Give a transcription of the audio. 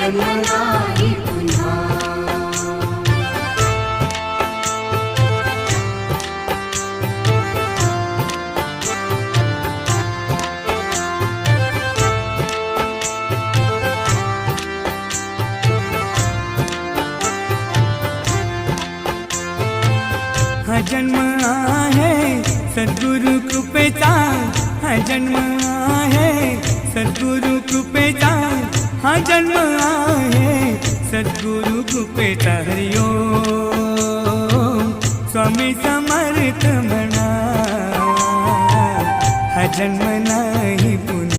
जन्म नाही पुन्हा। हा जन्म आहे सद्गुरु कृपेचा, हा जन्म आहे सद्गुरु कृपेचा, हा जन्म आहे सद्गुरु कृपेचा। हरि ओम स्वामी समर्थ म्हणा, हा जन्म